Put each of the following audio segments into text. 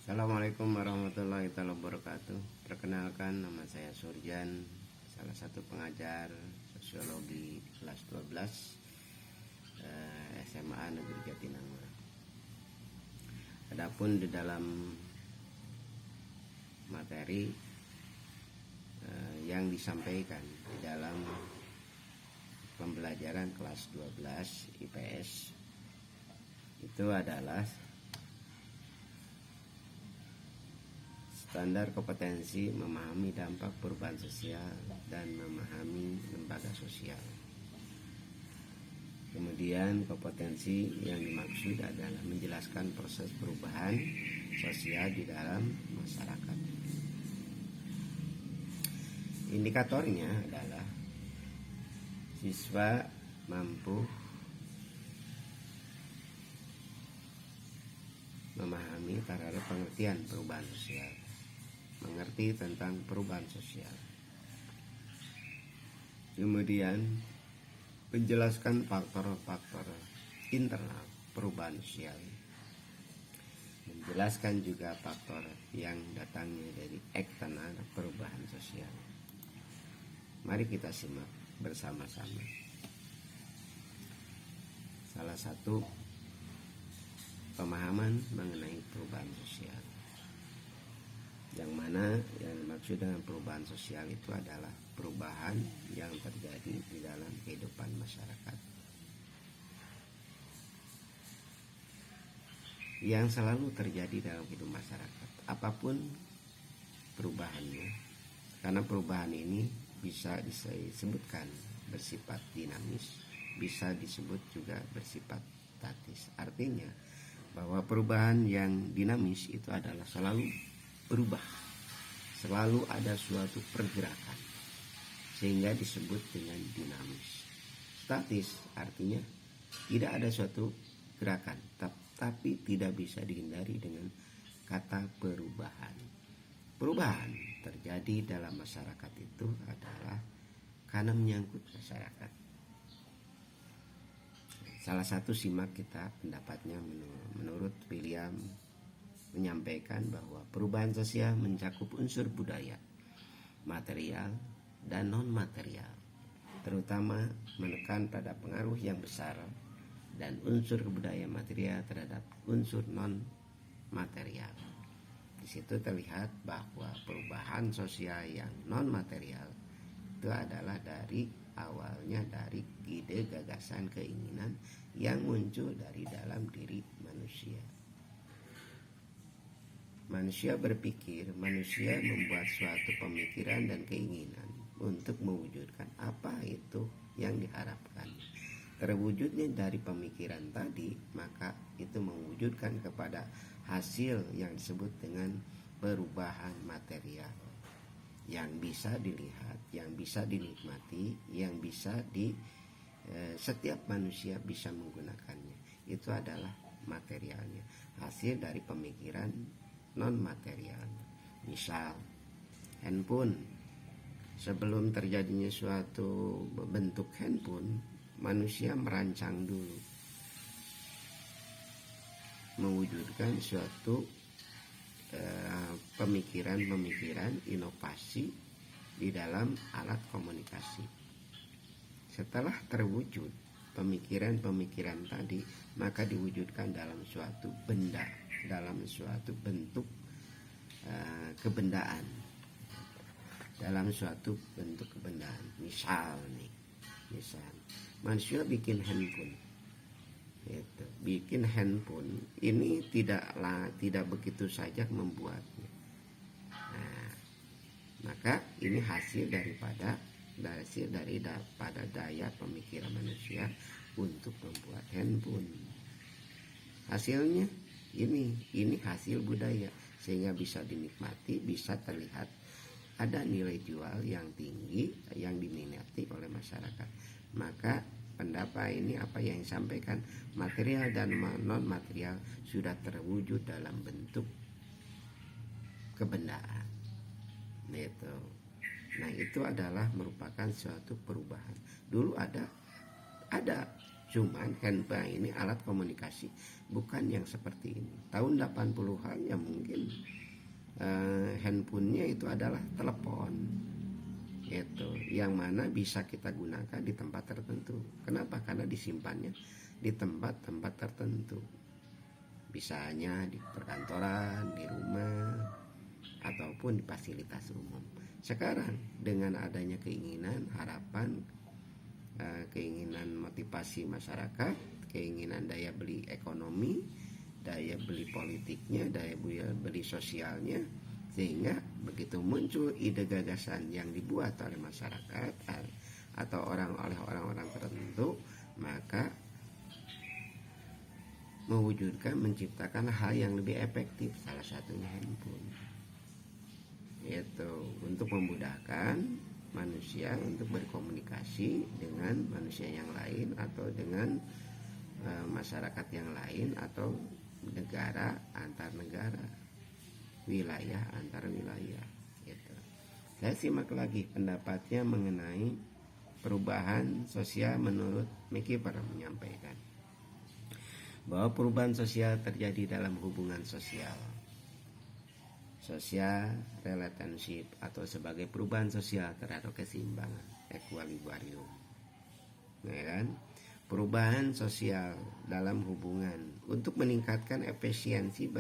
Assalamualaikum warahmatullahi wabarakatuh. Perkenalkan, nama saya Surjan, salah satu pengajar sosiologi kelas 12 SMA Negeri Jatinangor. Adapun di dalam materi yang disampaikan di dalam pembelajaran kelas 12 IPS itu adalah standar kompetensi memahami dampak perubahan sosial dan memahami lembaga sosial. Kemudian kompetensi yang dimaksud adalah menjelaskan proses perubahan sosial di dalam masyarakat. Indikatornya adalah siswa mampu memahami terhadap pengertian perubahan sosial, mengerti tentang perubahan sosial. Kemudian menjelaskan faktor-faktor internal perubahan sosial, menjelaskan juga faktor yang datangnya dari eksternal perubahan sosial. Mari kita simak bersama-sama. Salah satu pemahaman mengenai perubahan sosial, yang mana yang dimaksud dengan perubahan sosial itu adalah perubahan yang terjadi di dalam kehidupan masyarakat, yang selalu terjadi dalam kehidupan masyarakat apapun perubahannya, karena perubahan ini bisa disebutkan bersifat dinamis, bisa disebut juga bersifat statis. Artinya bahwa perubahan yang dinamis itu adalah selalu berubah, selalu ada suatu pergerakan, sehingga disebut dengan dinamis. Statis artinya tidak ada suatu gerakan, tapi tidak bisa dihindari dengan kata perubahan. Perubahan terjadi dalam masyarakat itu adalah karena menyangkut masyarakat. Salah satu simak kita pendapatnya menurut William menyampaikan bahwa perubahan sosial mencakup unsur budaya, material, dan non-material, terutama menekan pada pengaruh yang besar dan unsur kebudayaan material terhadap unsur non-material. Di situ terlihat bahwa perubahan sosial yang non-material itu adalah dari awalnya dari ide, gagasan, keinginan yang muncul dari dalam diri manusia. Manusia berpikir, manusia membuat suatu pemikiran dan keinginan untuk mewujudkan apa itu yang diharapkan. Terwujudnya dari pemikiran tadi, maka itu mewujudkan kepada hasil yang disebut dengan perubahan material, yang bisa dilihat, yang bisa dinikmati, yang bisa setiap manusia bisa menggunakannya. Itu adalah materialnya, hasil dari pemikiran non material. Misal handphone, sebelum terjadinya suatu bentuk handphone, manusia merancang dulu, mewujudkan suatu pemikiran-pemikiran inovasi di dalam alat komunikasi. Setelah terwujud pemikiran-pemikiran tadi, maka diwujudkan dalam suatu benda, dalam suatu bentuk kebendaan, dalam suatu bentuk kebendaan. Misal manusia bikin handphone, bikin handphone ini tidak begitu saja membuatnya. Nah, maka ini hasil daripada daya pemikiran manusia untuk membuat handphone. Hasilnya ini hasil budaya, sehingga bisa dinikmati, bisa terlihat ada nilai jual yang tinggi yang diminati oleh masyarakat. Maka pendapat ini apa yang disampaikan, material dan non material sudah terwujud dalam bentuk kebendaan. Nah, itu adalah merupakan suatu perubahan. Dulu ada Cuman handphone ini alat komunikasi, bukan yang seperti ini. Tahun 80-an ya mungkin handphonenya itu adalah telepon, itu yang mana bisa kita gunakan di tempat tertentu. Kenapa? Karena disimpannya di tempat-tempat tertentu, bisanya di perkantoran, di rumah, ataupun di fasilitas umum. Sekarang dengan adanya keinginan, harapan, keinginan motivasi masyarakat, keinginan daya beli ekonomi, daya beli politiknya, daya beli sosialnya, sehingga begitu muncul ide gagasan yang dibuat oleh masyarakat atau orang-orang tertentu, maka mewujudkan, menciptakan hal yang lebih efektif, salah satunya handphone, yaitu untuk memudahkan manusia untuk berkomunikasi dengan manusia yang lain atau dengan masyarakat yang lain, atau negara antar negara, wilayah antar wilayah, gitu. Saya simak lagi pendapatnya mengenai perubahan sosial. Menurut McKeever menyampaikan bahwa perubahan sosial terjadi dalam hubungan sosial relationship, atau sebagai perubahan sosial terhadap keseimbangan, equilibrium, ya kan? Perubahan sosial dalam hubungan untuk meningkatkan efisiensi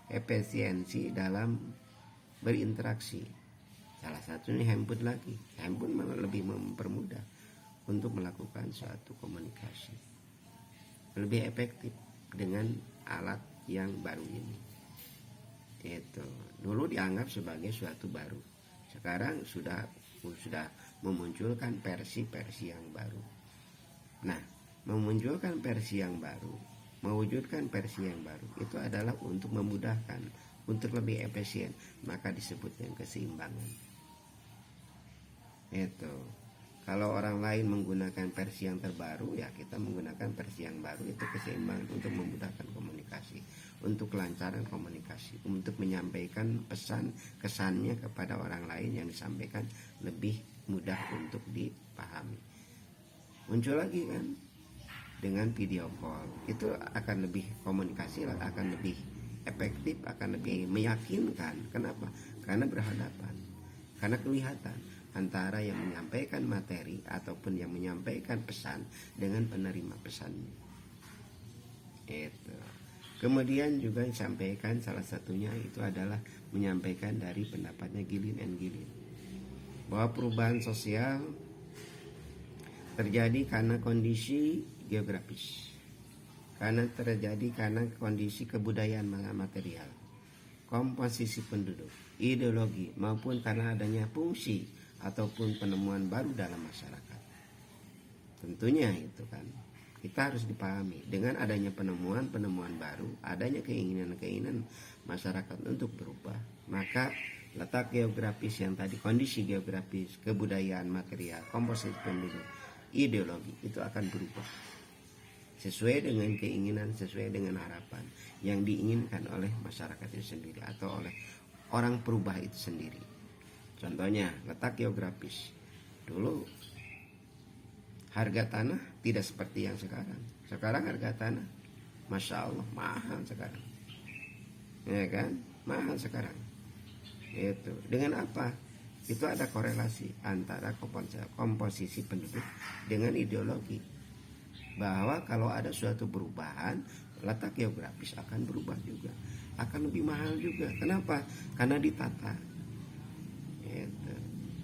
efisiensi dalam berinteraksi. Salah satunya handphone lagi. Handphone malah lebih mempermudah untuk melakukan suatu komunikasi, lebih efektif dengan alat yang baru ini. Itu dulu dianggap sebagai suatu baru, sekarang sudah memunculkan versi yang baru. Nah, memunculkan versi yang baru, mewujudkan versi yang baru itu adalah untuk memudahkan, untuk lebih efisien, maka disebutnya keseimbangan. Itu kalau orang lain menggunakan versi yang terbaru, ya kita menggunakan versi yang baru, itu keseimbangan untuk memudahkan komunikasi, untuk kelancaran komunikasi, untuk menyampaikan kesannya kepada orang lain yang disampaikan lebih mudah untuk dipahami. Muncul lagi kan dengan video call, itu akan lebih komunikasi, akan lebih efektif, akan lebih meyakinkan. Kenapa? Karena berhadapan, karena kelihatan antara yang menyampaikan materi ataupun yang menyampaikan pesan dengan penerima pesannya. Itu. Kemudian juga disampaikan, salah satunya itu adalah menyampaikan dari pendapatnya Gilin and Gilin, bahwa perubahan sosial terjadi karena kondisi geografis, karena kondisi kebudayaan material, komposisi penduduk, ideologi, maupun karena adanya fungsi ataupun penemuan baru dalam masyarakat. Tentunya itu kan kita harus dipahami, dengan adanya penemuan baru, adanya keinginan masyarakat untuk berubah, maka letak geografis yang tadi, kondisi geografis, kebudayaan material, komposisi penduduk, ideologi itu akan berubah sesuai dengan keinginan, sesuai dengan harapan yang diinginkan oleh masyarakat itu sendiri atau oleh orang perubah itu sendiri. Contohnya letak geografis. Dulu harga tanah tidak seperti yang sekarang. Sekarang harga tanah, masya Allah, mahal sekarang, ya kan? Mahal sekarang. Itu dengan apa? Itu ada korelasi antara komposisi penduduk dengan ideologi, bahwa kalau ada suatu perubahan, letak geografis akan berubah juga, akan lebih mahal juga. Kenapa? Karena ditata. Itu.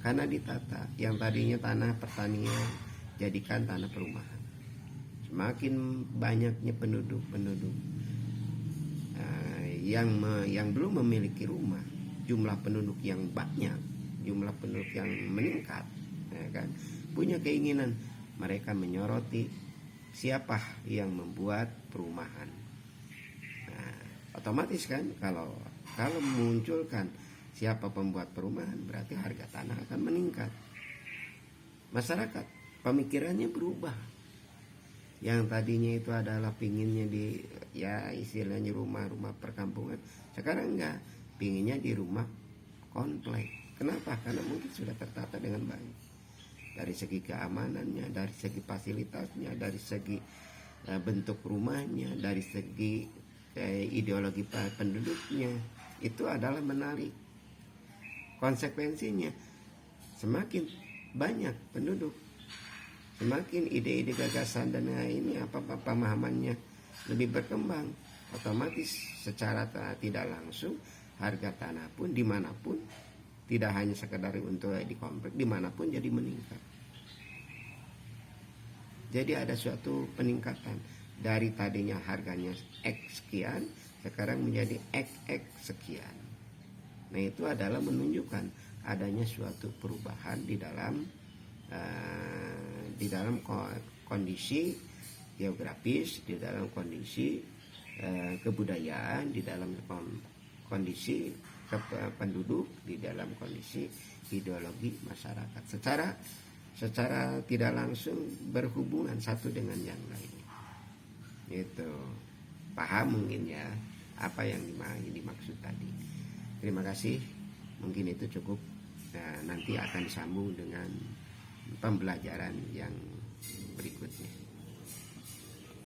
Karena ditata, yang tadinya tanah pertanian jadikan tanah perumahan. Semakin banyaknya penduduk yang belum memiliki rumah, jumlah penduduk yang banyak, jumlah penduduk yang meningkat, ya kan, punya keinginan, mereka menyoroti siapa yang membuat perumahan. Nah, otomatis kan kalau memunculkan siapa pembuat perumahan, berarti harga tanah akan meningkat. Masyarakat pemikirannya berubah. Yang tadinya itu adalah pinginnya di istilahnya rumah perkampungan, sekarang enggak, pinginnya di rumah komplek. Kenapa? Karena mungkin sudah tertata dengan baik. dari segi keamanannya, dari segi fasilitasnya, dari segi bentuk rumahnya, dari segi ideologi penduduknya. Itu adalah menarik. Konsekuensinya semakin banyak penduduk, semakin ide-ide gagasan dan ini pemahamannya lebih berkembang, otomatis secara tidak langsung harga tanah pun dimanapun, tidak hanya sekedar untuk di komplek, dimanapun jadi meningkat. Jadi ada suatu peningkatan dari tadinya harganya X sekian, sekarang menjadi XX sekian. Nah, itu adalah menunjukkan adanya suatu perubahan di dalam kondisi geografis, di dalam kondisi kebudayaan, di dalam kondisi penduduk, di dalam kondisi ideologi masyarakat. Secara tidak langsung berhubungan satu dengan yang lain. Itu paham mungkin ya apa yang dimaksud tadi. Terima kasih, mungkin itu cukup. Nanti akan disambung dengan pembelajaran yang berikutnya.